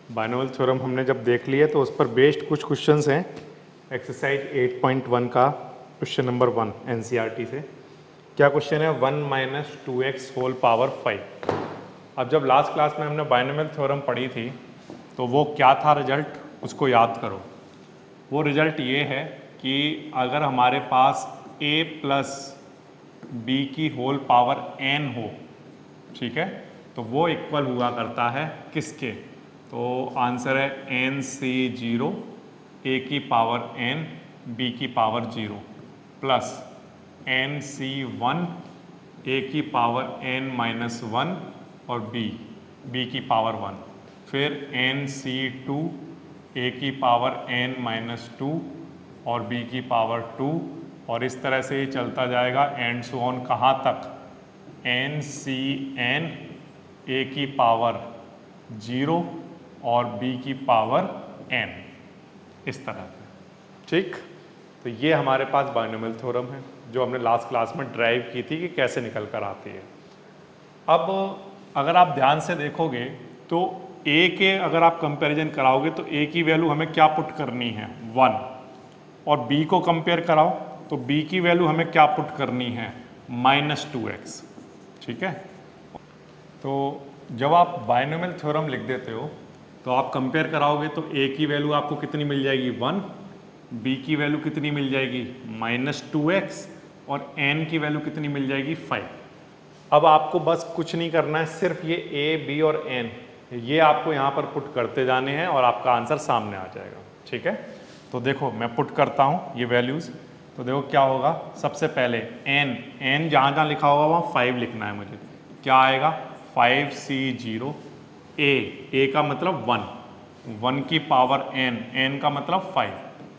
Binomial theorem हमने जब देख लिया तो उस पर बेस्ड कुछ क्वेश्चंस हैं। एक्सरसाइज 8.1 का क्वेश्चन नंबर 1 एनसीईआरटी से। क्या क्वेश्चन है? 1 माइनस 2x होल पावर 5। अब जब लास्ट क्लास में हमने बाइनोमियल थ्योरम पढ़ी थी तो वो क्या था रिजल्ट, उसको याद करो। वो रिजल्ट ये है कि अगर हमारे पास a प्लस बी की होल पावर n हो, ठीक है, तो वो इक्वल हुआ करता है किसके? तो आंसर है n c 0 a की पावर n b की power 0 plus n c 1 a की पावर n माइनस 1 और b की पावर 1, फिर n c 2 a की पावर n माइनस 2 और b की पावर 2, और इस तरह से ही चलता जाएगा एंड सो ऑन। कहाँ तक? n c n a की पावर 0 और b की पावर n, इस तरह से। ठीक, तो ये हमारे पास बाइनोमियल थ्योरम है जो हमने लास्ट क्लास में ड्राइव की थी कि कैसे निकल कर आती है। अब अगर आप ध्यान से देखोगे तो a के अगर आप कंपैरिजन कराओगे तो a की वैल्यू हमें क्या पुट करनी है? 1, और b को कंपेयर कराओ तो b की वैल्यू हमें क्या पुट करनी है? Minus 2x। ठीक है, तो जब आप बाइनोमियल थ्योरम लिख देते हो तो आप कंपेयर कराओगे तो a की वैल्यू आपको कितनी मिल जाएगी? 1, b की वैल्यू कितनी मिल जाएगी? माइनस 2x, और n की वैल्यू कितनी मिल जाएगी? 5। अब आपको बस कुछ नहीं करना है, सिर्फ ये a, b और n ये आपको यहाँ पर पुट करते जाने हैं और आपका आंसर सामने आ जाएगा। ठीक है, तो देखो मैं पुट करता हूँ ये वैल्यूज़, तो देखो क्या होगा। सबसे पहले n जहाँ जहाँ लिखा होगा वहाँ 5 लिखना है मुझे। क्या आएगा? 5c0 a का मतलब 1 की पावर n का मतलब 5।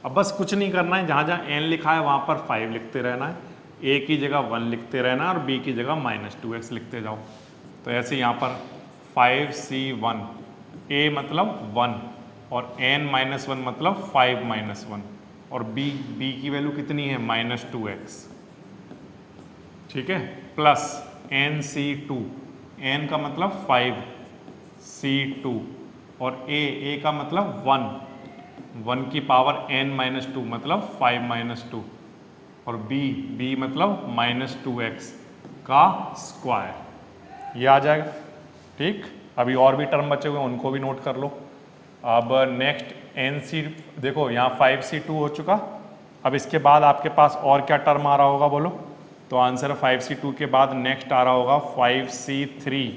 अब बस कुछ नहीं करना है, जहाँ जहाँ n लिखा है वहाँ पर 5 लिखते रहना है, a की जगह 1 लिखते रहना है और b की जगह माइनस 2x लिखते जाओ। तो ऐसे यहाँ पर 5c1 a मतलब 1 और n माइनस 1 मतलब 5 माइनस 1, और b की वैल्यू कितनी है? Minus 2x। ठीक है, प्लस nc2 n का मतलब 5c2 और a का मतलब 1 की पावर n माइनस 2 मतलब 5 माइनस 2, और b मतलब माइनस 2x का स्क्वायर। ये आ जाएगा। ठीक, अभी और भी टर्म बचे हुए हैं उनको भी नोट कर लो। अब नेक्स्ट nc, देखो यहाँ 5c2 हो चुका। अब इसके बाद आपके पास और क्या टर्म आ रहा होगा बोलो? तो आंसर 5c2 के बाद नेक्स्ट आ रहा होगा 5c3।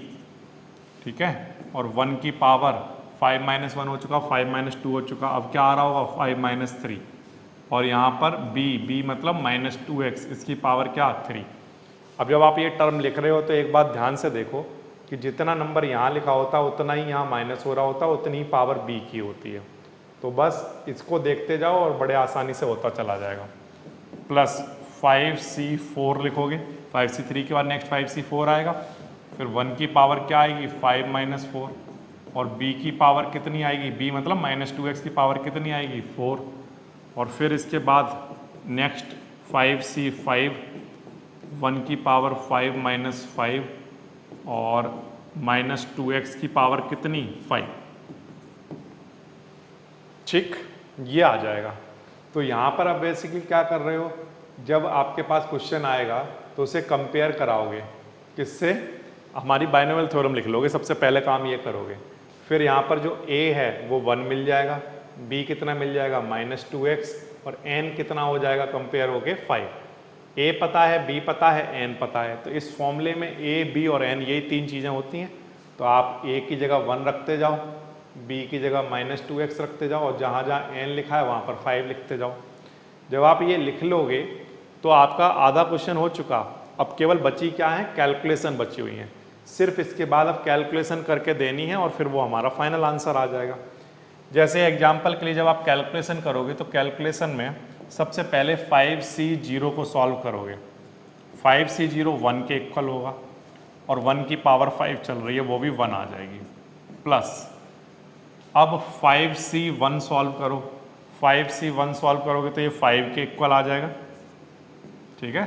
ठीक है, और 1 की पावर 5 माइनस 1 हो चुका, 5 माइनस 2 हो चुका। अब क्या आ रहा होगा? 5 माइनस 3, और यहाँ पर b मतलब माइनस 2x, इसकी पावर क्या? 3। अब जब आप ये टर्म लिख रहे हो तो एक बात ध्यान से देखो कि जितना नंबर यहाँ लिखा होता है उतना ही यहाँ माइनस हो रहा होता है, उतनी ही पावर b की होती है। तो बस इसको देखते जाओ और बड़े आसानी से होता चला जाएगा। प्लस 5c4 लिखोगे, 5c3 के बाद नेक्स्ट 5c4 आएगा, फिर 1 की पावर क्या आएगी? 5 माइनस 4, और b की पावर कितनी आएगी? b मतलब माइनस 2x की पावर कितनी आएगी? 4, और फिर इसके बाद नेक्स्ट 5c5, 1 की पावर 5 माइनस 5 और माइनस 2x की पावर कितनी? 5। ठीक, ये आ जाएगा। तो यहाँ पर आप बेसिकली क्या कर रहे हो, जब आपके पास क्वेश्चन आएगा तो उसे कंपेयर कराओगे किससे? हमारी बाइनोमियल थ्योरम लिख लोगे, सबसे पहले काम ये करोगे। फिर यहाँ पर जो a है वो 1 मिल जाएगा, b कितना मिल जाएगा? माइनस 2x, और n कितना हो जाएगा कंपेयर होके? 5। a पता है, b पता है, n पता है। तो इस फॉर्मूले में a, b और n यही 3 चीज़ें होती हैं। तो आप a की जगह 1 रखते जाओ, b की जगह माइनस 2x रखते जाओ, और जहाँ जहाँ n लिखा है वहाँ पर 5 लिखते जाओ। जब आप ये लिख लोगे तो आपका आधा क्वेश्चन हो चुका। अब केवल बची क्या है? कैलकुलेशन बची हुई है। सिर्फ इसके बाद अब कैलकुलेशन करके देनी है और फिर वो हमारा फाइनल आंसर आ जाएगा। जैसे एग्जाम्पल के लिए जब आप कैलकुलेशन करोगे तो कैलकुलेशन में सबसे पहले 5c0 को सॉल्व करोगे। 5c0 1 के इक्वल होगा, और 1 की पावर 5 चल रही है, वो भी 1 आ जाएगी। प्लस अब 5c1 सॉल्व करो, 5c1 सॉल्व करोगे तो ये 5 के इक्वल आ जाएगा। ठीक है,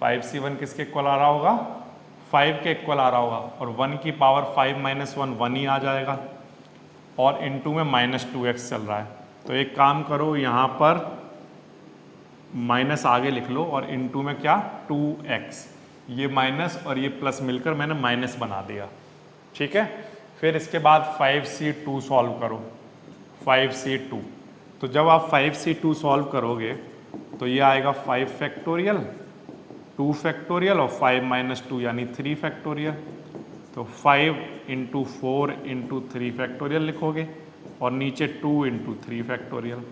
5c1 किसके इक्वल आ रहा होगा? 5 के इक्वल आ रहा होगा, और 1 की पावर 5 माइनस 1 1 ही आ जाएगा। और इनटू में -2x चल रहा है। तो एक काम करो, यहाँ पर माइनस आगे लिख लो और इनटू में क्या 2x, ये माइनस और ये प्लस मिलकर मैंने माइनस बना दिया। ठीक है, फिर इसके बाद 5c2 सॉल्व करो, 5c2। तो जब आप 5c2 सॉल्व करोगे तो ये आएगा 5 फैक्टोरियल, 2 फैक्टोरियल और 5 - 2 यानी 3 फैक्टोरियल। तो 5 × 4 × 3 फैक्टोरियल लिखोगे और नीचे 2 × 3 फैक्टोरियल।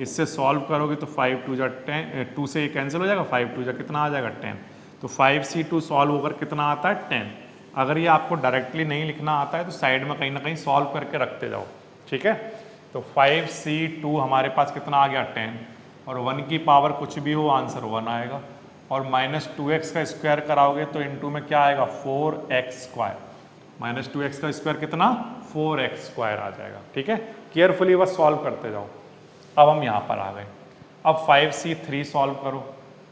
इससे सॉल्व करोगे तो 5 2 जा 10, 2 से ये कैंसिल हो जाएगा, 5 2 जा कितना आ जाएगा 10। तो 5c2 सॉल्व होकर कितना आता है 10। अगर ये आपको डायरेक्टली नहीं लिखना आता है तो साइड में कहीं ना कहीं सॉल्व करके रखते जाओ। ठीक है, तो 5c2 हमारे पास कितना आ गया 10, और 1 की पावर कुछ भी हो आंसर 1 आएगा। और -2x का स्क्वायर कराओगे तो इनटू में क्या आएगा 4x²। -2x का स्क्वायर कितना 4x² आ जाएगा। ठीक है, केयरफुली बस सॉल्व करते जाओ। अब हम यहाँ पर आ गए। अब 5c3 सॉल्व करो,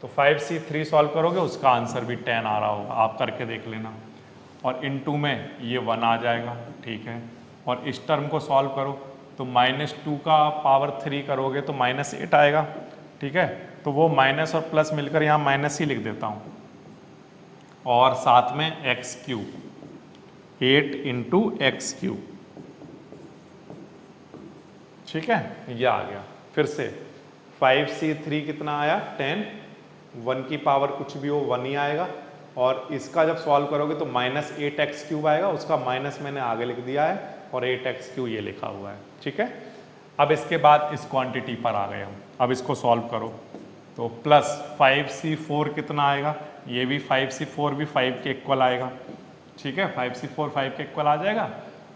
तो 5c3 सॉल्व करोगे उसका आंसर भी 10 आ रहा होगा, आप करके देख लेना। और इनटू में ये 1 आ जाएगा। ठीक है, और इस टर्म को सॉल्व करो तो -2 का पावर 3 करोगे तो -8 आएगा। ठीक है, तो वो माइनस और प्लस मिलकर यहाँ माइनस ही लिख देता हूँ, और साथ में x³, 8 × x³। ठीक है, ये आ गया। फिर से 5c3 कितना आया 10, 1 की पावर कुछ भी हो 1 ही आएगा। और इसका जब सॉल्व करोगे तो -8x³ आएगा, उसका माइनस मैंने आगे लिख दिया है और 8x³ ये लिखा हुआ है। ठीक है, अब इसके बाद इस क्वांटिटी पर आ गए हम। अब इसको सॉल्व करो तो प्लस 5c4 कितना आएगा, ये भी 5c4 भी 5 के इक्वल आएगा। ठीक है, 5c4 5 के इक्वल आ जाएगा।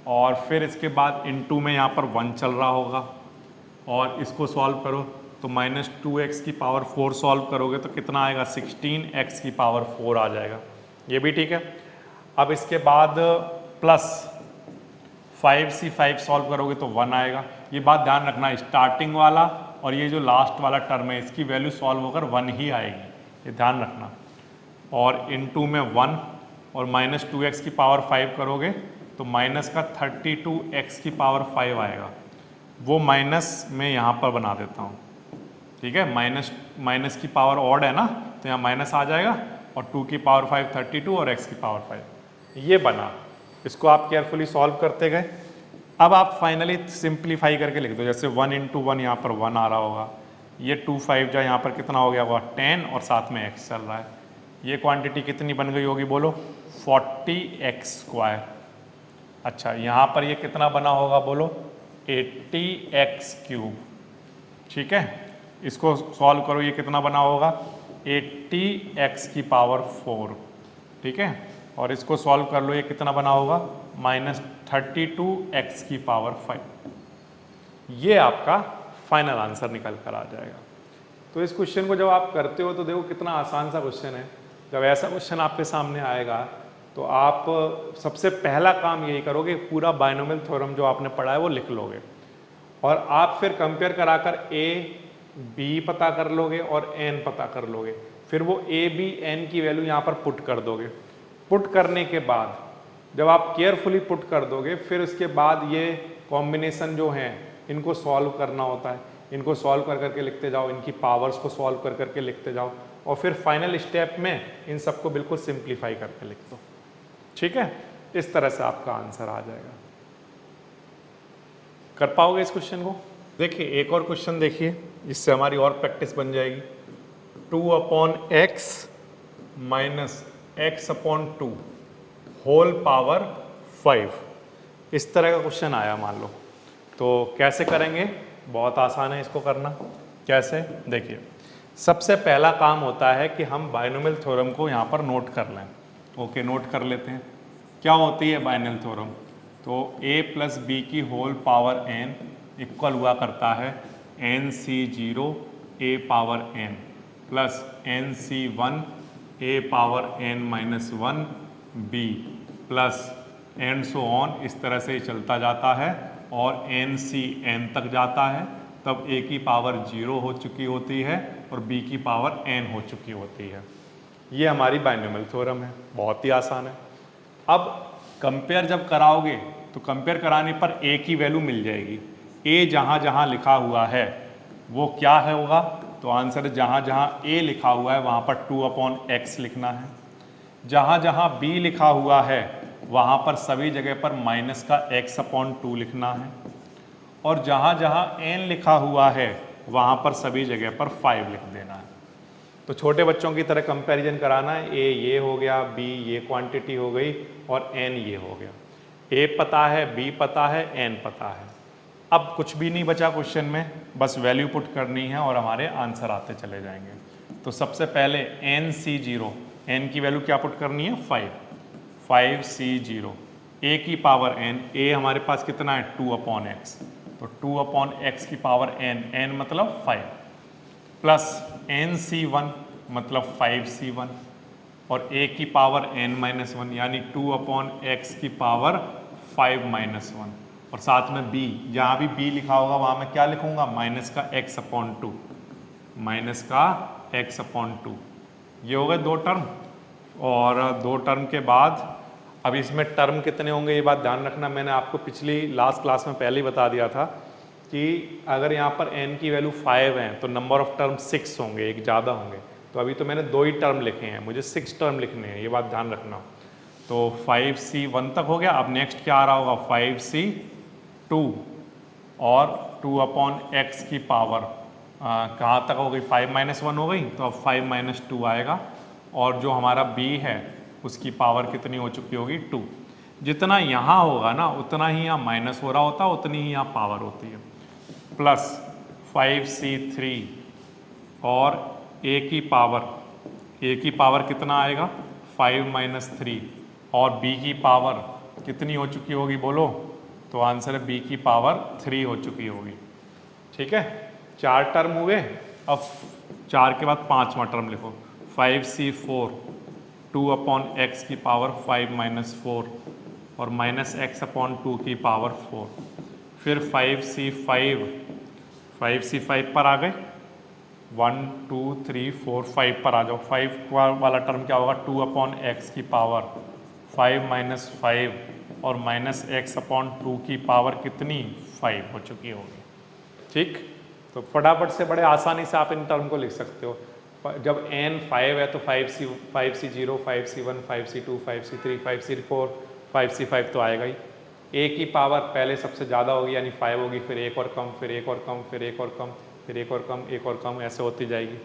और फिर इसके बाद इनटू में यहाँ पर 1 चल रहा होगा, और इसको सॉल्व करो तो -2x की पावर 4 सॉल्व करोगे तो कितना आएगा 16x की पावर 4 आ जाएगा। ये भी ठीक है। अब इसके बाद प्लस 5c5 सॉल्व करोगे तो 1 आएगा। ये बात ध्यान रखना, स्टार्टिंग वाला और ये जो लास्ट वाला टर्म है इसकी वैल्यू सॉल्व होकर 1 ही आएगी, ये ध्यान रखना। और इनटू में 1 और -2x की पावर 5 करोगे तो माइनस का 32x की पावर 5 आएगा। वो माइनस मैं यहाँ पर बना देता हूँ। ठीक है, माइनस की पावर ऑड है ना, तो यहाँ माइनस आ जाएगा, और 2 की पावर 5 32 और x की पावर 5 ये बना। इसको आप केयरफुली सॉल्व करते गए। अब आप फाइनली सिंप्लीफाई करके लिख दो, जैसे 1 × 1 यहाँ पर 1 आ रहा होगा, ये 2 5 जा यहाँ पर कितना हो गया होगा 10, और साथ में x चल रहा है। ये क्वांटिटी कितनी बन गई होगी बोलो 40x²। अच्छा, यहाँ पर ये कितना बना होगा बोलो 80x³। ठीक है, इसको सॉल्व करो, ये कितना बना होगा 80x की पावर 4। ठीक है, और इसको सॉल्व कर लो, ये कितना बना होगा -32x की पावर 5। ये आपका फाइनल आंसर निकल कर आ जाएगा। तो इस क्वेश्चन को जब आप करते हो तो देखो कितना आसान सा क्वेश्चन है। जब ऐसा क्वेश्चन आपके सामने आएगा तो आप सबसे पहला काम यही करोगे, पूरा बायनोमियल थ्योरम जो आपने पढ़ा है वो लिख लोगे, और आप फिर कंपेयर कराकर a b पता कर लोगे और n पता कर लोगे। फिर वो a b n की वैल्यू यहाँ पर पुट कर दोगे। पुट करने के बाद जब आप केयरफुली पुट कर दोगे, फिर उसके बाद ये कॉम्बिनेशन जो हैं इनको सॉल्व करना होता है। इनको सॉल्व कर करके लिखते जाओ, इनकी पावर्स को सॉल्व कर करके लिखते जाओ, और फिर फाइनल स्टेप में इन सबको बिल्कुल सिंप्लीफाई करके लिख दो। ठीक है, इस तरह से आपका आंसर आ जाएगा। कर पाओगे इस क्वेश्चन को? देखिए एक और क्वेश्चन देखिए, इससे हमारी और प्रैक्टिस बन जाएगी। 2/x - x/2 होल पावर 5, इस तरह का क्वेश्चन आया मान लो, तो कैसे करेंगे? बहुत आसान है इसको करना। कैसे? देखिए, सबसे पहला काम होता है कि हम बायनोमियल थ्योरम को यहाँ पर नोट कर लें। ओके, नोट कर लेते हैं। क्या होती है बायनोमियल थ्योरम? तो a + b की होल पावर n इक्वल हुआ करता है nc0 a power n plus nc1 a power n - 1 b plus and so on, इस तरह से चलता जाता है और n तक जाता है, तब a की पावर 0 हो चुकी होती है और b की पावर n हो चुकी होती है। ये हमारी बायनोमियल थ्योरम है, बहुत ही आसान है। अब कंपेयर जब कराओगे तो कंपेयर कराने पर a की वैल्यू मिल जाएगी। a जहाँ जहाँ लिखा हुआ है वो क्या है होगा, तो आंसर जहाँ जहाँ a लिखा हुआ है वहाँ पर 2/x लिखना है। जहाँ जहाँ b लिखा हुआ है वहाँ पर सभी जगह पर माइनस का x/2 लिखना है। और जहाँ जहाँ n लिखा हुआ है वहाँ पर सभी जगह पर 5 लिख देना है। तो छोटे बच्चों की तरह कंपैरिजन कराना है, a ये हो गया, b ये क्वांटिटी हो गई और n ये हो गया। a पता है, b पता है, n पता है। अब कुछ भी नहीं बचा क्वेश्चन में, बस वैल्यू पुट करनी है और हमारे आंसर आते चले जाएंगे। तो सबसे पहले NC0, n की वैल्यू क्या पुट करनी है 5C0, a की पावर n, a हमारे पास कितना है 2/x, तो 2/x की पावर n, n मतलब 5 प्लस NC1 मतलब 5C1 और a की पावर n-1 यानी 2/x की पावर 5-1 और साथ में b, जहाँ भी b लिखा होगा वहाँ मैं क्या लिखूँगा माइनस का x/2, माइनस का x/2। ये हो गए दो टर्म। और दो टर्म के बाद अब इसमें टर्म कितने होंगे ये बात ध्यान रखना, मैंने आपको पिछली लास्ट क्लास में पहले ही बता दिया था कि अगर यहाँ पर n की वैल्यू 5 है तो नंबर ऑफ टर्म 6 होंगे, एक ज़्यादा होंगे। तो अभी तो मैंने 2 ही टर्म लिखे हैं, मुझे 6 टर्म लिखने हैं, ये बात ध्यान रखना। तो 5C1 तक हो गया। अब नेक्स्ट क्या आ रहा होगा 5C2 और 2/x की पावर कहाँ तक हो गई 5-1 हो गई, तो अब 5-2 आएगा और जो हमारा b है उसकी पावर कितनी हो चुकी होगी 2। जितना यहाँ होगा ना उतना ही यहाँ माइनस हो रहा होता है, उतनी ही यहाँ पावर होती है। प्लस 5C3 और a की पावर कितना आएगा 5-3 और b की पावर कितनी हो चुकी होगी बोलो, तो आंसर है b की पावर 3 हो चुकी होगी। ठीक है, 4 टर्म हुए। अब 4 के बाद 5वां टर्म लिखो 5C4, 2/x की पावर 5-4 और माइनस x/2 की पावर 4। फिर 5C5 पर आ गए, 1 2 3 4 5 पर आ जाओ। 5 वाला टर्म क्या होगा 2/x की पावर 5-5 और माइनस x/2 की पावर कितनी 5 हो चुकी होगी। ठीक, तो फटाफट से बड़े आसानी से आप इन टर्म को लिख सकते हो। जब n 5 है तो 5C0, 5C1, 5C2, 5C3, 5C4, 5C5 तो आएगा ही। a की पावर पहले सबसे ज़्यादा होगी यानी 5 होगी, फिर एक और कम, फिर एक और कम, फिर एक और कम, फिर एक और कम, एक और कम, ऐसे होती जाएगी।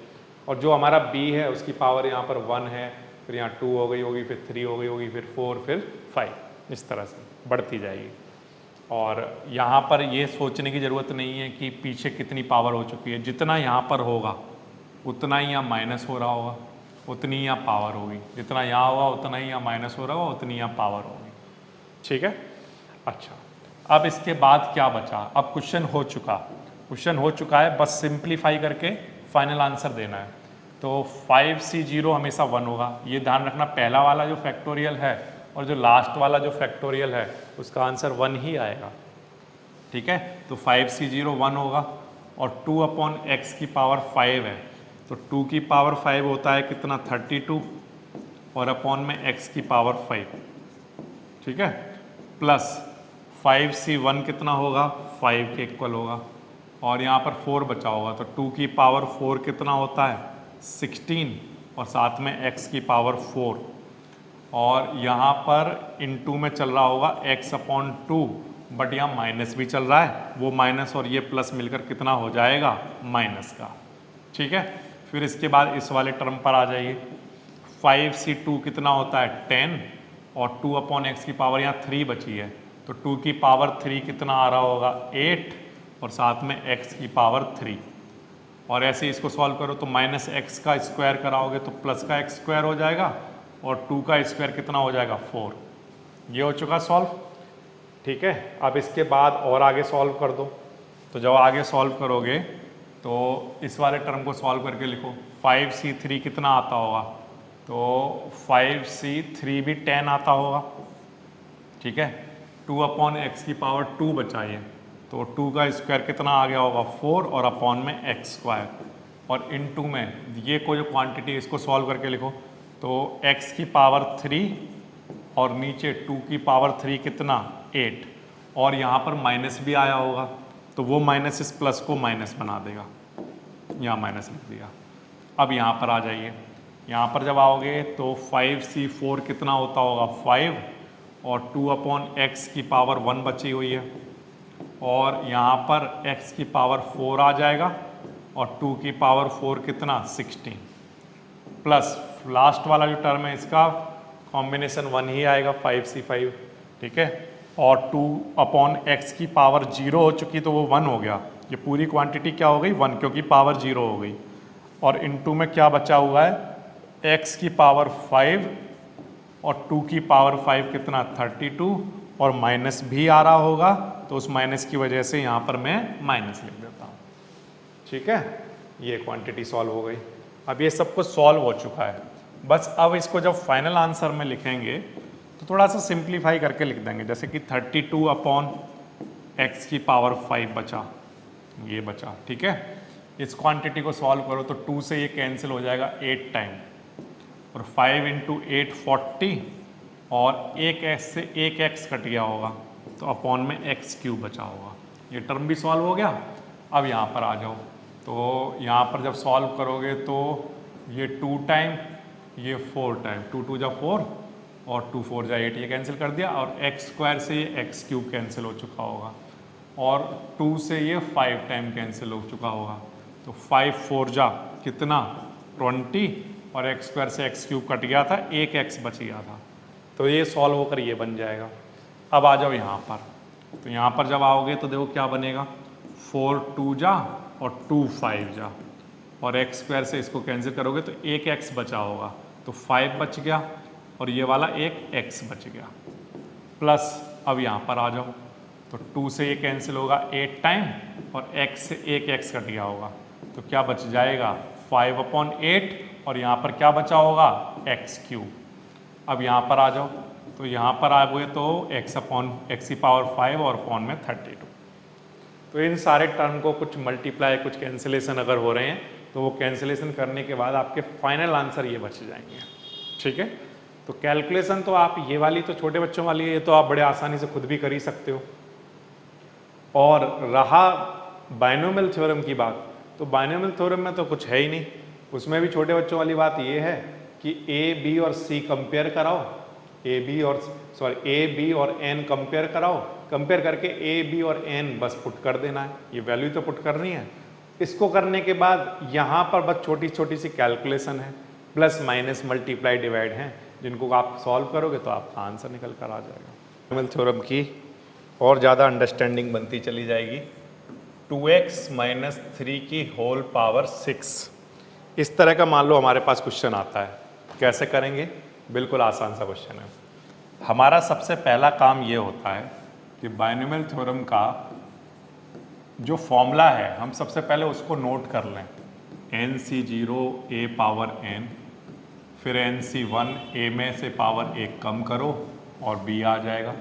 और जो हमारा b है उसकी पावर यहाँ पर 1 है, फिर यहाँ 2 हो गई होगी, फिर 3 हो गई होगी, फिर 4, फिर 5, इस तरह से बढ़ती जाएगी। और यहाँ पर ये सोचने की ज़रूरत नहीं है कि पीछे कितनी पावर हो चुकी है, जितना यहाँ पर होगा उतना ही यहाँ माइनस हो रहा होगा, उतनी ही यहाँ पावर होगी, जितना यहाँ होगा उतना ही यहाँ माइनस हो रहा होगा, उतनी यहाँ पावर होगी। ठीक है, अच्छा अब इसके बाद क्या बचा, अब क्वेश्चन हो चुका है, बस सिंप्लीफाई करके फाइनल आंसर देना है। तो 5C0 हमेशा 1 होगा, ये ध्यान रखना। पहला वाला जो फैक्टोरियल है और जो लास्ट वाला जो फैक्टोरियल है उसका आंसर 1 ही आएगा। ठीक है, तो 5C0 1 होगा और 2/x की पावर 5 है, तो 2 की पावर 5 होता है कितना 32 और अपॉन में x की पावर 5। ठीक है, प्लस 5C1 कितना होगा 5 के इक्वल होगा और यहाँ पर 4 बचा होगा, तो 2 की पावर 4 कितना होता है 16 और साथ में x की पावर 4 और यहाँ पर इनटू में चल रहा होगा x/2, बट यहाँ माइनस भी चल रहा है, वो माइनस और ये प्लस मिलकर कितना हो जाएगा माइनस का। ठीक है, फिर इसके बाद इस वाले टर्म पर आ जाइए। 5C2 कितना होता है 10 और 2/x की पावर यहाँ 3 बची है, तो 2 की पावर 3 कितना आ रहा होगा 8 और साथ में x की पावर 3 और ऐसे इसको सॉल्व करो तो माइनस x का स्क्वायर कराओगे तो प्लस का x स्क्वायर हो जाएगा और 2 का स्क्वायर कितना हो जाएगा 4। ये हो चुका सॉल्व। ठीक है, अब इसके बाद और आगे सॉल्व कर दो। तो जब आगे सॉल्व करोगे तो इस वाले टर्म को सॉल्व करके लिखो 5C3 कितना आता होगा, तो 5C3 भी 10 आता होगा। ठीक है, 2/x की पावर 2 बचाइए, तो 2 का स्क्वायर कितना आ गया होगा 4 और अपॉन में x स्क्वायर और इनटू में ये कोई जो क्वांटिटी इसको सॉल्व करके लिखो, तो x की पावर 3 और नीचे 2 की पावर 3 कितना 8 और यहाँ पर माइनस भी आया होगा, तो वो माइनस इस प्लस को माइनस बना देगा, यहाँ माइनस लिख दिया। अब यहाँ पर आ जाइए, यहाँ पर जब आओगे तो 5c4 कितना होता होगा 5, और 2/x की पावर 1 बची हुई है, और यहाँ पर x की पावर 4 आ जाएगा, और 2 की पावर 4 कितना 16, प्लस लास्ट वाला जो टर्म है इसका कॉम्बिनेशन 1 ही आएगा 5c5, ठीक है। और 2/x की पावर 0 हो चुकी तो वो 1 हो गया, ये पूरी क्वांटिटी क्या हो गई 1, क्योंकि पावर 0 हो गई। और इनटू में क्या बचा हुआ है x की पावर 5 और 2 की पावर 5 कितना 32, और माइनस भी आ रहा होगा तो उस माइनस की वजह से यहाँ पर मैं माइनस लिख देता हूँ, ठीक है। ये क्वांटिटी सॉल्व हो गई। अब ये सब कुछ सॉल्व हो चुका है, बस अब इसको जब फाइनल आंसर में लिखेंगे तो थोड़ा सा सिंप्लीफाई करके लिख देंगे, जैसे कि 32/x की पावर 5 बचा, ये बचा, ठीक है। इस क्वांटिटी को सॉल्व करो तो 2 से ये कैंसिल हो जाएगा 8 टाइम, और 5 × 8 40, और एक x से एक x कट गया होगा तो अपॉन में x³ बचा होगा। ये टर्म भी सॉल्व हो गया। अब यहाँ पर आ जाओ, तो यहाँ पर जब सॉल्व करोगे तो ये 2 टाइम, ये 4 टाइम, 2 × 2 = 4 और 2 × 4 = 8, ये कैंसिल कर दिया, और x² से ये x³ कैंसिल हो चुका होगा, और 2 से ये 5 टाइम कैंसिल हो चुका होगा, तो 5 × 4 = कितना 20, और x² से x³ कट गया था, एक x बच गया था, तो ये सॉल्व होकर ये बन जाएगा। अब आ जाओ यहाँ पर, तो यहाँ पर जब आओगे तो देखो क्या बनेगा 4 × 2 = और 2 × 5 = और x² से इसको कैंसिल करोगे तो एक x बचा होगा, तो 5 बच गया, और ये वाला एक x बच गया, प्लस अब यहाँ पर आ जाओ तो 2 से ये कैंसिल होगा 8 टाइम, और x से एक x कट गया होगा, तो क्या बच जाएगा 5/8, और यहाँ पर क्या बचा होगा x³। अब यहाँ पर आ जाओ, तो यहाँ पर आ गए तो x की पावर 5 और अपॉन में 32। तो इन सारे टर्म को कुछ मल्टीप्लाई कुछ कैंसिलेशन अगर हो रहे हैं तो वो कैंसिलेशन करने के बाद आपके फाइनल आंसर ये बच जाएंगे, ठीक है। तो कैलकुलेशन तो आप ये वाली तो छोटे बच्चों वाली है, ये तो आप बड़े आसानी से खुद भी कर ही सकते हो। और रहा बाइनोमियल थ्योरम की बात, तो बाइनोमियल थ्योरम में तो कुछ है ही नहीं, उसमें भी छोटे बच्चों वाली बात ये है कि a, b और c कंपेयर कराओ, a, b और n कंपेयर कराओ, कंपेयर करके a, b और n बस पुट कर देना है, ये वैल्यू तो पुट करनी है। इसको करने के बाद यहाँ पर बस छोटी छोटी सी कैलकुलेशन है, प्लस माइनस मल्टीप्लाई डिवाइड हैं, जिनको आप सॉल्व करोगे तो आपका आंसर निकल कर आ जाएगा। बाइनोमियल थ्योरम की और ज़्यादा अंडरस्टैंडिंग बनती चली जाएगी। 2x - 3 की होल पावर 6, इस तरह का मान लो हमारे पास क्वेश्चन आता है, कैसे करेंगे? बिल्कुल आसान सा क्वेश्चन है। हमारा सबसे पहला काम ये होता है कि बाइनोमियल थ्योरम का जो फॉर्मूला है हम सबसे पहले उसको नोट कर लें, NC0 a पावर n, फिर NC1 a में से पावर 1 कम करो और b आ जाएगा,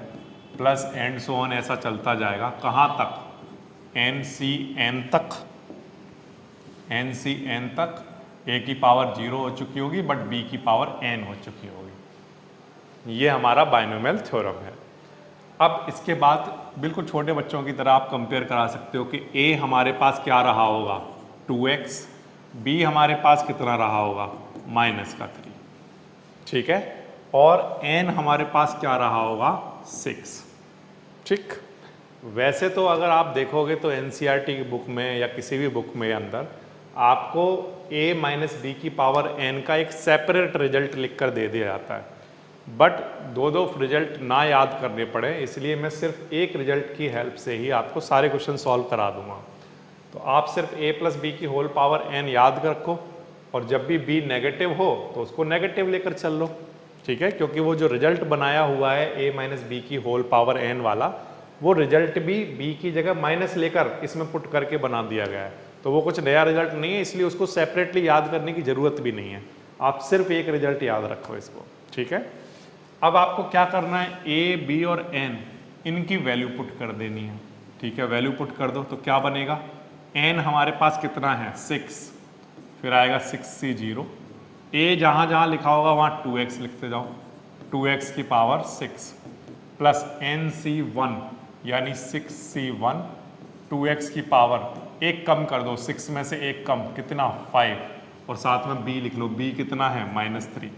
प्लस एंड सो ऑन, ऐसा चलता जाएगा कहाँ तक NCn तक, NCn तक a की पावर 0 हो चुकी होगी बट b की पावर n हो चुकी होगी। ये हमारा बाइनोमियल थ्योरम है। अब इसके बाद बिल्कुल छोटे बच्चों की तरह आप कंपेयर करा सकते हो कि a हमारे पास क्या रहा होगा 2x, b हमारे पास कितना रहा होगा -3, ठीक है, और n हमारे पास क्या रहा होगा 6, ठीक। वैसे तो अगर आप देखोगे तो NCERT की बुक में या किसी भी बुक में अंदर आपको a - b की पावर n का एक सेपरेट रिजल्ट लिख कर दे दिया जाता है, बट दो रिजल्ट ना याद करने पड़े इसलिए मैं सिर्फ एक रिजल्ट की हेल्प से ही आपको सारे क्वेश्चन सॉल्व करा दूंगा। तो आप सिर्फ a + b की होल पावर n याद रखो, और जब भी b नेगेटिव हो तो उसको नेगेटिव लेकर चल लो, ठीक है, क्योंकि वो जो रिजल्ट बनाया हुआ है a - b की होल पावर n वाला, वो रिजल्ट भी b की जगह माइनस लेकर इसमें पुट करके बना दिया गया है, तो वो कुछ नया रिजल्ट नहीं है, इसलिए उसको सेपरेटली याद करने की ज़रूरत भी नहीं है। आप सिर्फ एक रिजल्ट याद रखो इसको, ठीक है। अब आपको क्या करना है, a, b और n इनकी वैल्यू पुट कर देनी है, ठीक है। वैल्यू पुट कर दो तो क्या बनेगा, n हमारे पास कितना है 6, फिर आएगा 6c0, a जहाँ जहाँ लिखा होगा वहाँ 2x लिखते जाओ, 2x की पावर 6 प्लस NC1, यानी 6c1, 2x की पावर एक कम कर दो, 6 में से एक कम कितना 5, और साथ में b लिख लो, b कितना है -3।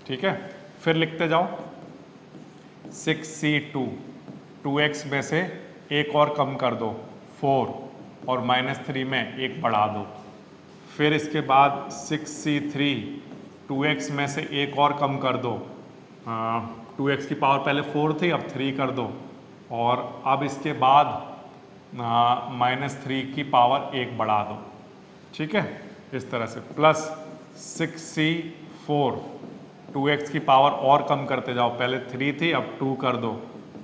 ठीक है, फिर लिखते जाओ 6c2, 2x में से एक और कम कर दो 4, और -3 में एक बढ़ा दो। फिर इसके बाद 6c3, 2x में से एक और कम कर दो, 2x की पावर पहले 4 थी, अब 3 कर दो, और अब इसके बाद -3 की पावर एक बढ़ा दो। ठीक है, इस तरह से प्लस 6c4, 2x की पावर और कम करते जाओ, पहले 3 थी अब 2 कर दो,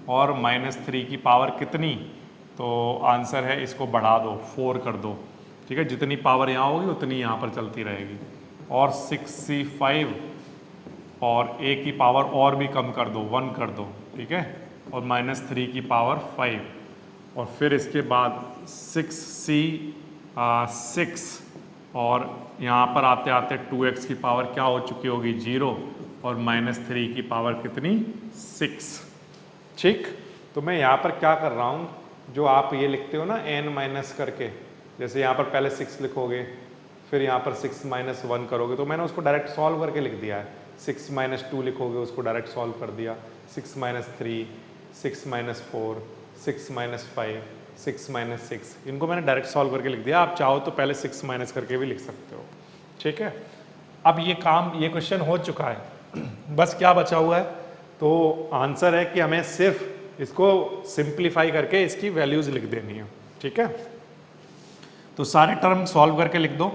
और -3 की पावर कितनी, तो आंसर है इसको बढ़ा दो, 4 कर दो। ठीक है, जितनी पावर यहाँ होगी उतनी यहाँ पर चलती रहेगी। और 6c5 और a की पावर और भी कम कर दो, 1 कर दो। ठीक है, और -3 की पावर 5, और फिर इसके बाद 6c6, और यहाँ पर आते आते 2x की पावर क्या हो चुकी होगी 0, और -3 की पावर कितनी 6। ठीक, तो मैं यहाँ पर क्या कर रहा हूँ, जो आप ये लिखते हो ना n माइनस करके, जैसे यहाँ पर पहले 6 लिखोगे, फिर यहाँ पर 6 - 1 करोगे, तो मैंने उसको डायरेक्ट सॉल्व करके लिख दिया है। 6 - 2 लिखोगे, उसको डायरेक्ट सॉल्व कर दिया। 6 - 3, 6 - 4, 6 - 5, 6 - 6, इनको मैंने डायरेक्ट सॉल्व करके लिख दिया। आप चाहो तो पहले 6 माइनस करके भी लिख सकते हो। ठीक है, अब ये काम, ये क्वेश्चन हो चुका है। बस क्या बचा हुआ है, तो आंसर है कि हमें सिर्फ इसको सिंप्लीफाई करके इसकी वैल्यूज लिख देनी है। ठीक है, तो सारे टर्म सॉल्व करके लिख दो।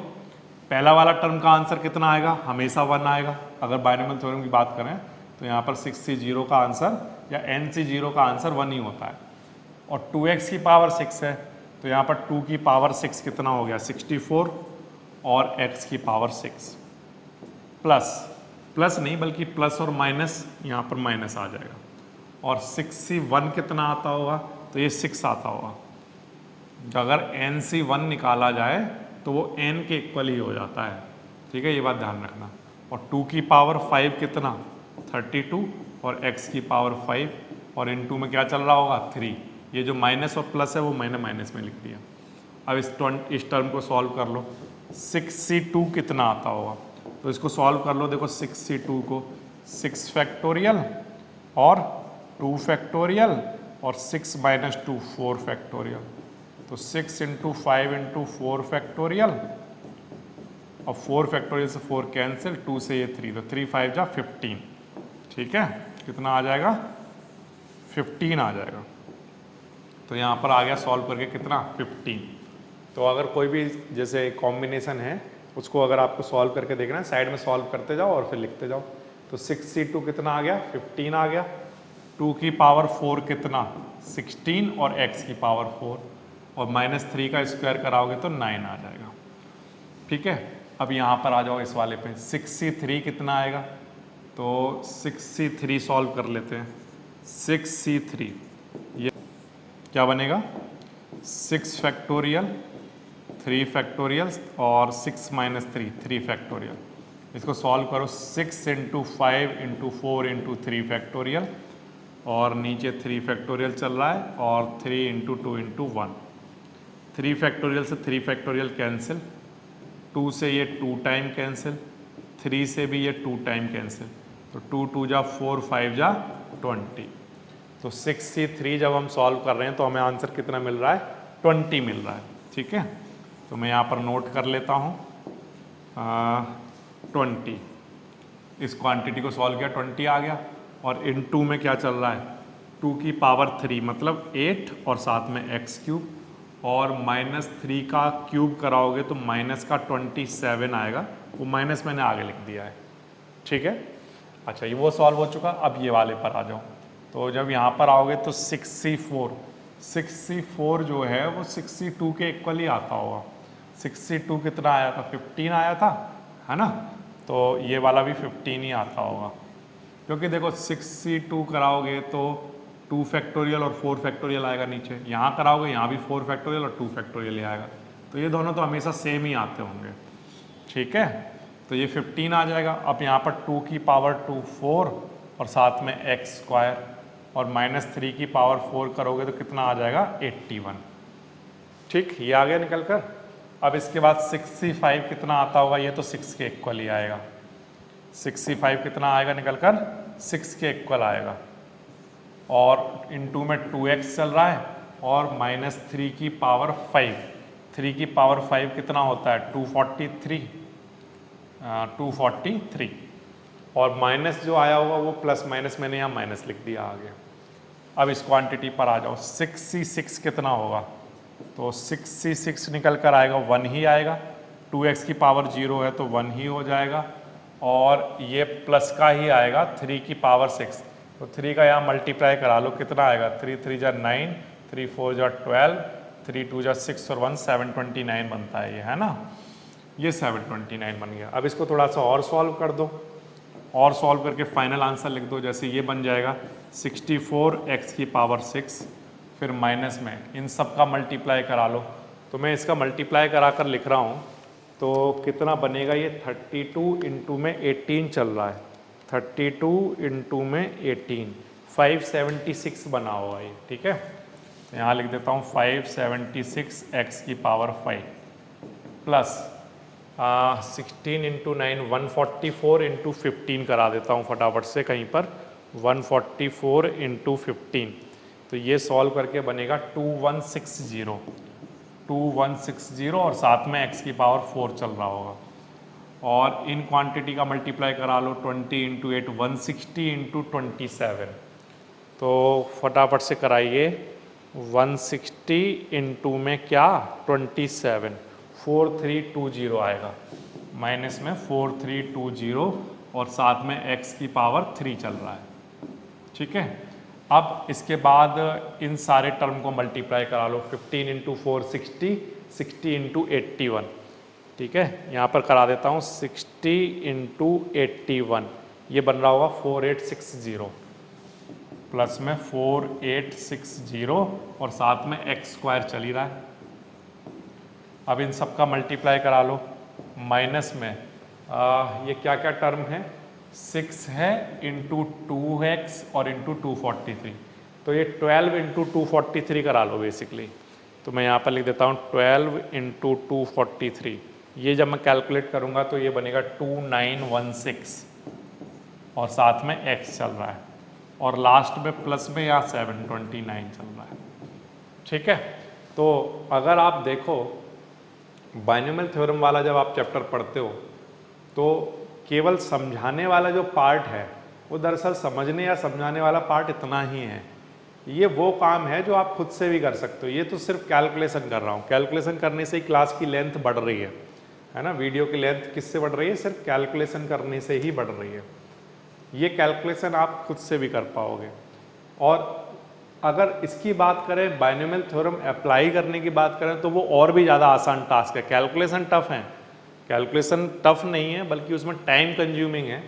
पहला वाला टर्म का आंसर कितना आएगा, हमेशा 1 आएगा। अगर बायनोमियल थ्योरम की बात करें तो यहाँ पर 6c0 का आंसर या nc0 का आंसर 1 ही होता है। और 2x की पावर 6 है, तो यहाँ पर 2 की पावर 6 कितना हो गया 64, और x की पावर 6 प्लस नहीं बल्कि प्लस और माइनस, यहाँ पर माइनस आ जाएगा। और 6c1 कितना आता होगा, तो ये 6 आता होगा। अगर nc1 निकाला जाए तो वो n के इक्वल ही हो जाता है। ठीक है, ये बात ध्यान रखना। और 2 की पावर 5 कितना 32, और x की पावर 5, और इनटू में क्या चल रहा होगा 3। ये जो माइनस और प्लस है वो मैंने माइनस में लिख दिया। अब इस टर्म को सॉल्व कर लो। 6c2 कितना आता होगा, तो इसको सॉल्व कर लो। देखो 6c2 को 6 फैक्टोरियल और 2 फैक्टोरियल और 6 - 2 4 फैक्टोरियल। तो 6 × 5 × 4 फैक्टोरियल, और 4 फैक्टोरियल से 4 कैंसिल, 2 से ये 3, तो 3 5 जा 15। ठीक है, कितना आ जाएगा 15 आ जाएगा। तो यहाँ पर आ गया सॉल्व करके कितना 15। तो अगर कोई भी जैसे कॉम्बिनेशन है उसको अगर आपको सॉल्व करके देखना है, साइड में सॉल्व करते जाओ और फिर लिखते जाओ। तो 6c2 कितना आ गया 15 आ गया। 2 की पावर 4 कितना 16, और x की पावर 4, और -3 का स्क्वायर कराओगे तो 9 आ जाएगा। ठीक है, अब यहाँ पर आ जाओ इस वाले पे। 6c3 कितना आएगा, तो 6c3 सॉल्व कर लेते हैं। 6c3 ये क्या बनेगा 6 फैक्टोरियल, 3 फैक्टोरियल और 6 - 3 3 फैक्टोरियल। इसको सॉल्व करो। 6 × 5 × 4 × 3 फैक्टोरियल, और नीचे 3 फैक्टोरियल चल रहा है, और 3 × 2 × 1। 3 फैक्टोरियल से 3 फैक्टोरियल कैंसिल, 2 से ये 2 टाइम कैंसिल, 3 से भी ये 2 टाइम कैंसिल, तो 2 2 जा 4 5 जा 20। तो 6c3 जब हम सॉल्व कर रहे हैं तो हमें आंसर कितना मिल रहा है 20 मिल रहा है। ठीक है, तो मैं यहाँ पर नोट कर लेता हूँ 20। इस क्वांटिटी को सॉल्व किया 20 आ गया, और इन 2 में क्या चल रहा है 2 की पावर 3 मतलब 8, और साथ में x3, और -3 का क्यूब कराओगे तो माइनस का 27 आएगा। वो माइनस मैंने आगे लिख दिया है। ठीक है, अच्छा ये वो सॉल्व हो चुका। अब ये वाले पर आ जाओ। तो जब यहाँ पर आओगे तो 6c4 जो है वो 6c2 के इक्वल ही आता होगा। 6c2 कितना आया था 15 आया था, है ना, तो ये वाला भी 15 ही आता होगा। क्योंकि देखो 6c2 कराओगे तो 2 फैक्टोरियल और 4 फैक्टोरियल आएगा नीचे, यहाँ कराओगे यहाँ भी 4 फैक्टोरियल और 2 फैक्टोरियल ही आएगा, तो ये दोनों तो हमेशा सेम ही आते होंगे। ठीक है, तो ये 15 आ जाएगा। अब यहाँ पर 2 की पावर 2 4, और साथ में x² और -3 की पावर 4 करोगे तो कितना आ जाएगा 81। ठीक, ये आ गया निकल कर। अब इसके बाद 65 कितना आता होगा, ये तो 6 के इक्वल ही आएगा। 65 कितना आएगा निकल कर 6 के इक्वल आएगा, और इनटू में 2x चल रहा है और -3 की पावर 5, 3 की पावर 5 कितना होता है 243, 243, और माइनस जो आया होगा वो प्लस माइनस मैंने यहाँ माइनस लिख दिया आगे। अब इस क्वांटिटी पर आ जाओ, 66 कितना होगा, तो 66 निकल कर आएगा 1 ही आएगा, 2x की पावर 0 है तो 1 ही हो जाएगा, और ये प्लस का ही आएगा 3 की पावर 6, तो 3 का यहाँ मल्टीप्लाई करा लो, कितना आएगा 3 3 जा 9, 3 4 जा 12, 3 2 जा 6 और 1 729 बनता है ये, है ना, ये 729 बन गया। अब इसको थोड़ा सा और सॉल्व कर दो, और सॉल्व करके फाइनल आंसर लिख दो। जैसे ये बन जाएगा 64x की पावर 6, फिर माइनस में इन सब का मल्टीप्लाई करा लो, तो मैं इसका मल्टीप्लाई करा कर लिख रहा हूँ, तो कितना बनेगा ये 32 इंटू में 18 चल रहा है, 32 इंटू में 18, 576 बना हुआ है, ठीक है। तो यहाँ लिख देता हूँ 576x की पावर 5 प्लस 16 इंटू 9 144 इंटू 15 करा देता हूँ फटाफट से कहीं पर, 144 इंटू 15, तो ये सॉल्व करके बनेगा 2160, 2160 और साथ में x की पावर 4 चल रहा होगा, और इन क्वांटिटी का मल्टीप्लाई करा लो 20 इंटू 8 160 इंटू 27, तो फटाफट से कराइए 160 इंटू में क्या 27, 4320 आएगा, माइनस में 4320 और साथ में x की पावर 3 चल रहा है, ठीक है। अब इसके बाद इन सारे टर्म को मल्टीप्लाई करा लो, 15 इंटू 4 60, 60 इंटू 81, ठीक है, यहाँ पर करा देता हूँ 60 इंटू 81, ये बन रहा होगा 4860 प्लस में 4860 और साथ में x स्क्वायर चल ही रहा है। अब इन सब का मल्टीप्लाई करा लो, माइनस में ये क्या क्या टर्म है, 6 है इंटू 2x और इंटू 243, तो ये 12 इंटू 243 करा लो बेसिकली, तो मैं यहाँ पर लिख देता हूँ 12 इंटू 243, ये जब मैं कैलकुलेट करूँगा तो ये बनेगा 2916 और साथ में x चल रहा है, और लास्ट में प्लस में यहाँ 729 चल रहा है, ठीक है। तो अगर आप देखो बाइनोमियल थ्योरम वाला जब आप चैप्टर पढ़ते हो तो केवल समझाने वाला जो पार्ट है वो दरअसल समझने या समझाने वाला पार्ट इतना ही है, ये वो काम है जो आप खुद से भी कर सकते हो। ये तो सिर्फ कैलकुलेशन कर रहा हूँ, कैलकुलेशन करने से ही क्लास की लेंथ बढ़ रही है ना, वीडियो की लेंथ किससे बढ़ रही है, सिर्फ कैलकुलेशन करने से ही बढ़ रही है। ये कैलकुलेशन आप खुद से भी कर पाओगे। और अगर इसकी बात करें बाइनोमियल थ्योरम अप्लाई करने की बात करें तो वो और भी ज़्यादा आसान टास्क है। कैलकुलेशन टफ है, कैलकुलेशन टफ नहीं है बल्कि उसमें टाइम कंज्यूमिंग है,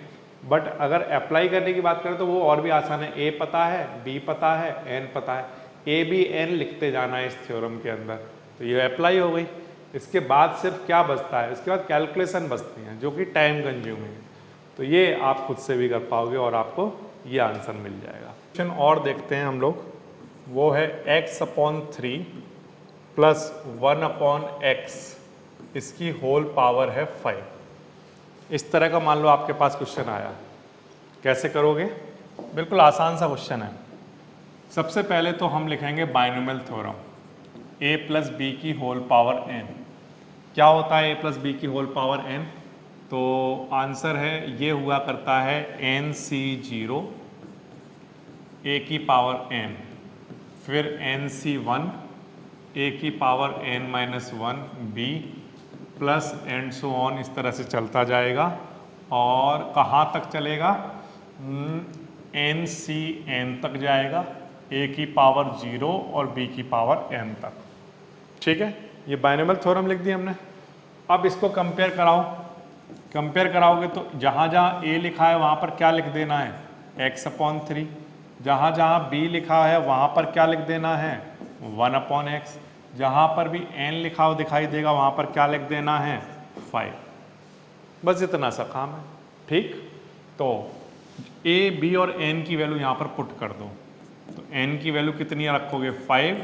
बट अगर अप्लाई करने की बात करें तो वो और भी आसान है। ए पता है, बी पता है, एन पता है, ए बी एन लिखते जाना है इस थ्योरम के अंदर, तो ये अप्लाई हो गई। इसके बाद सिर्फ क्या बचता है, इसके बाद कैलकुलेशन बचती हैं जो कि टाइम कंज्यूमिंग है, तो ये आप खुद से भी कर पाओगे और आपको ये आंसर मिल जाएगा। क्वेश्चन और देखते हैं हम लोग, वो है x/3 प्लस 1/x, इसकी होल पावर है 5। इस तरह का मान लो आपके पास क्वेश्चन आया, कैसे करोगे? बिल्कुल आसान सा क्वेश्चन है। सबसे पहले तो हम लिखेंगे binomial theorem, a plus B की होल पावर n। क्या होता है a प्लस बी की होल पावर n? तो आंसर है ये हुआ करता है nc0 a की पावर n, फिर nc1 a की power n-1 b plus and so on, इस तरह से चलता जाएगा। और कहाँ तक चलेगा? ncn तक जाएगा, a की पावर 0 और b की पावर n तक, ठीक है। ये बाइनोमियल थ्योरम लिख दिया हमने। अब इसको कंपेयर कराओ, कंपेयर कराओगे तो जहाँ जहाँ a लिखा है वहाँ पर क्या लिख देना है, x/3, जहाँ जहाँ b लिखा है वहाँ पर क्या लिख देना है, 1/x, जहाँ पर भी n लिखा हो दिखाई देगा वहाँ पर क्या लिख देना है, 5। बस इतना सा काम है, ठीक। तो a b और n की वैल्यू यहाँ पर पुट कर दो, तो n की वैल्यू कितनी रखोगे 5,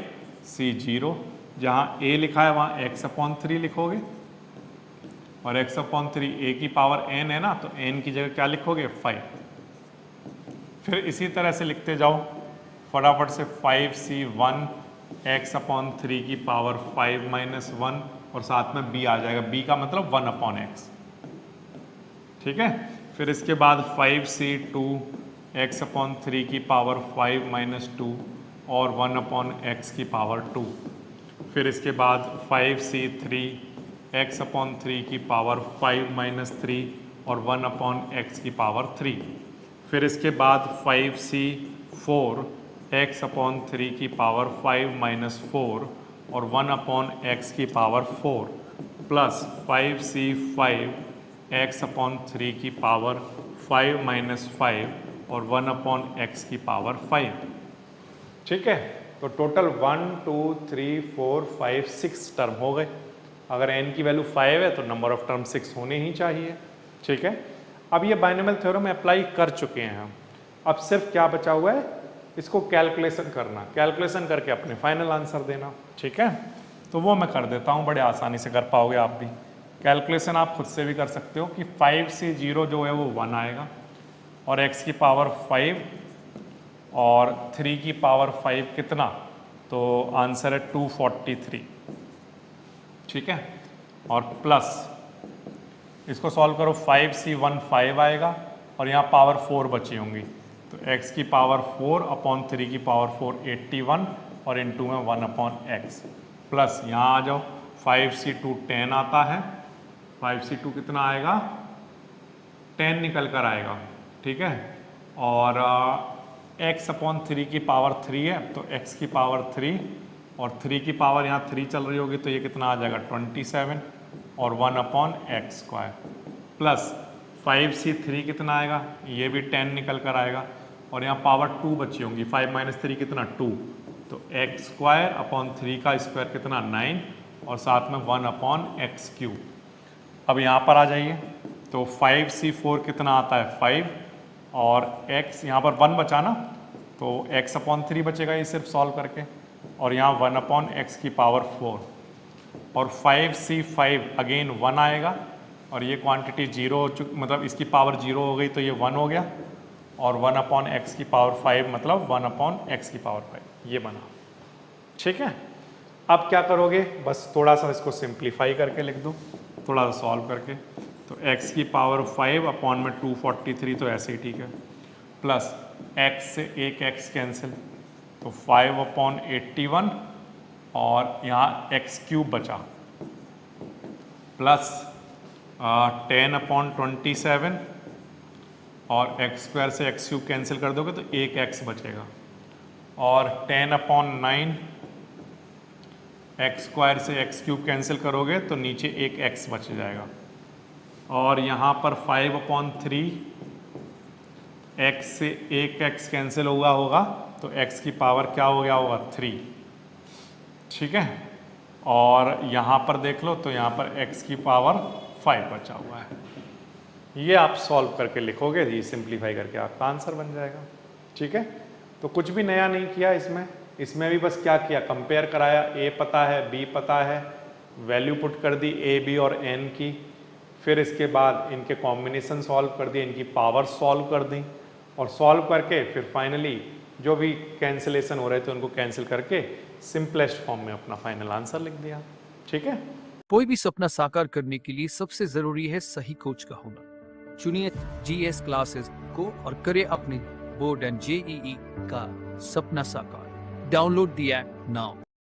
c 0, जहाँ a लिखा है वहाँ x/3 लिखोगे और x/3 a की पावर n है ना, तो n की जगह क्या लिखोगे 5। फिर इसी तरह से लिखते जाओ फटाफट से 5c1 x/3 की पावर 5 - 1 और साथ में b आ जाएगा, b का मतलब 1/x, ठीक है। फिर इसके बाद 5c2 x/3 की पावर 5 - 2 और 1/x की पावर 2। फिर इसके बाद 5c3 x/3 की पावर 5 - 3 और 1/x की पावर 3। फिर इसके बाद 5c4 x/3 की पावर 5 - 4 और 1/x की पावर 4 प्लस 5c5 x/3 की पावर 5 - 5 और 1/x की पावर 5, ठीक है। तो टोटल 1 2 3 4 5 6 टर्म हो गए। अगर n की वैल्यू 5 है तो नंबर ऑफ टर्म 6 होने ही चाहिए, ठीक है। अब ये बाइनोमियल थ्योरम अप्लाई कर चुके हैं हम, अब सिर्फ क्या बचा हुआ है, इसको कैलकुलेशन करना, कैलकुलेशन करके अपने फाइनल आंसर देना, ठीक है। तो वो मैं कर देता हूँ, बड़े आसानी से कर पाओगे आप भी। कैलकुलेशन आप खुद से भी कर सकते हो कि 5c0 जो है वो 1 आएगा और x की पावर 5 और 3 की पावर 5 कितना, तो आंसर है 243, ठीक है। और प्लस इसको सॉल्व करो, 5c1 5 आएगा और यहाँ पावर 4 बची होंगी, तो x की पावर 4/3 की पावर 4 81 और इनटू में 1/x प्लस यहाँ आ जाओ 5c2 10 आता है, 5c2 कितना आएगा 10 निकल कर आएगा, ठीक है। और x/3 की पावर 3 है तो x की पावर 3 और 3 की पावर यहाँ 3 चल रही होगी तो ये कितना आ जाएगा 27 और 1/x² प्लस 5c3 कितना आएगा, ये भी 10 निकल कर आएगा और यहाँ पावर 2 बची होंगी, 5 - 3 कितना 2, तो x²/3 का स्क्वायर कितना 9 और साथ में 1/x³। अब यहाँ पर आ जाइए तो 5c4 कितना आता है 5 और x यहाँ पर 1 बचा ना, तो x/3 बचेगा ये सिर्फ सॉल्व करके और यहाँ 1/x की पावर 4 और 5c5 अगेन 1 आएगा और ये क्वांटिटी 0 हो चुकी, मतलब इसकी पावर 0 हो गई तो ये 1 हो गया और 1/x की पावर 5 मतलब 1/x की पावर 5, ये बना, ठीक है। अब क्या करोगे, बस थोड़ा सा इसको सिंप्लीफाई करके लिख दो, थोड़ा सा सॉल्व करके, तो x की पावर 5/243 तो ऐसे ही ठीक है, प्लस x से एक x कैंसिल तो 5/81 और यहाँ x³ बचा प्लस 10/27 और x² से x³ कैंसिल कर दोगे तो एक x बचेगा और 10/9 x² से x³ कैंसिल करोगे तो नीचे एक x बच जाएगा और यहाँ पर 5/3 x से एक x कैंसिल होगा तो x की पावर क्या हो गया होगा 3, ठीक है। और यहाँ पर देख लो तो यहाँ पर x की पावर 5 बचा हुआ है, ये आप सॉल्व करके लिखोगे, ये सिंप्लीफाई करके आपका आंसर बन जाएगा, ठीक है। तो कुछ भी नया नहीं किया इसमें भी बस क्या किया, कंपेयर कराया, a पता है b पता है, वैल्यू पुट कर दी a b और n की, फिर इसके बाद इनके कॉम्बिनेशन सॉल्व कर दिए, इनकी पावर सॉल्व कर दी और सॉल्व करके फिर फाइनली जो भी कैंसिलेशन हो रहे थे उनको कैंसिल करके सिंपलेस्ट फॉर्म में अपना फाइनल आंसर लिख दिया, ठीक है। कोई भी सपना साकार करने के लिए सबसे जरूरी है सही कोच का होना। चुनिए GS क्लासेस को और करें अपने बोर्ड एंड JEE का सपना साकार। Download the app now.